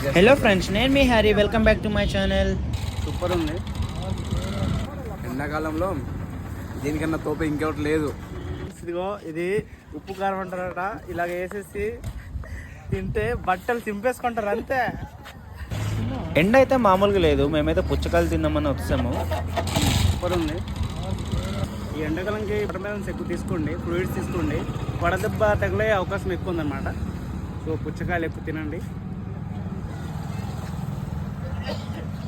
Hello friends, నేను మీ Harry. Welcome back to my channel. Super ఉంది. ఎండాకాలంలో దీనికన్నా తోప ఇంకొకటి లేదు. ఇదిగో ఇది ఉప్పు కారం అంటారట, ఇలాగ వేసేసి తింటే బట్టలు చింపేసుకుంటారు అంతే. ఎండ అయితే మామూలుగా లేదు. మేమైతే పుచ్చకాయలు తిందామని వచ్చాము. సూపర్ ఉంది. ఈ ఎండాకాలంకి వాటర్ మెలన్స్ ఎక్కువ తీసుకోండి, ఫ్రూట్స్ తీసుకోండి. వడదెబ్బ తగిలే అవకాశం ఎక్కువ ఉందన్నమాట. సో పుచ్చకాయలు ఎక్కువ తినండి.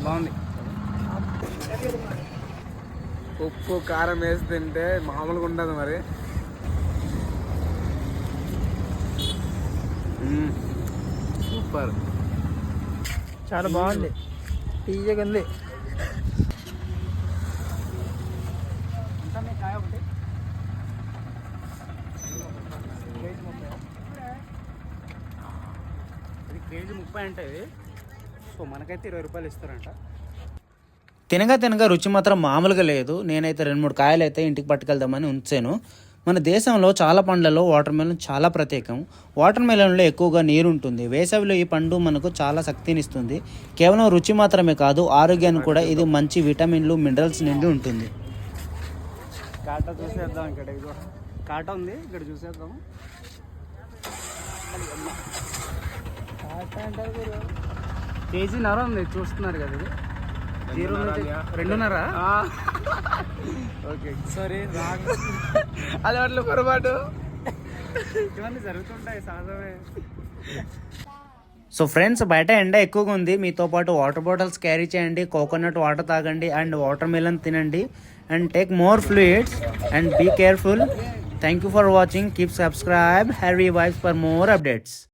బాగుంది. ఉప్పు కారం వేసి తింటే మామూలుగా ఉండదు మరి. సూపర్, చాలా బాగుంది. తీయగా ఉంది. కాయ ఒకటి ఇది కేజీ 30 అంటే ఇది. సో మనకైతే 20 రూపాయలు ఇస్తారంట. తినగా రుచి మాత్రం మామూలుగా లేదు. నేనైతే 2-3 కాయలు అయితే ఇంటికి పట్టుకెళ్దామని ఉంచాను. మన దేశంలో చాలా పండ్లలో వాటర్ మెలన్ చాలా ప్రత్యేకం. వాటర్ మెలన్లో ఎక్కువగా నీరు ఉంటుంది. వేసవిలో ఈ పండు మనకు చాలా శక్తినిస్తుంది. కేవలం రుచి మాత్రమే కాదు, ఆరోగ్యానికి కూడా ఇది మంచి విటమిన్లు, మినరల్స్ నిండి ఉంటుంది. కాటా చూసేద్దాం. ఇక్కడ ఇదిగో కాటా ఉంది, ఇక్కడ చూసేద్దాము. కాటా అంటారు మీరు. కేజీ నర ఉంది, చూస్తున్నారు కదా. ఇది 2.5. ఓకే, సారీ అలవాట్లు పొరపాటు ఇవన్నీ జరుగుతుంటాయి సహజమే. సో ఫ్రెండ్స్, బయట ఎండ ఎక్కువగా ఉంది. మీతో పాటు వాటర్ బాటిల్స్ క్యారీ చేయండి, కోకోనట్ వాటర్ తాగండి, అండ్ వాటర్ మెలన్ తినండి, and take more fluids and be careful. Thank you for watching. Keep subscribe Harry vibes for more updates.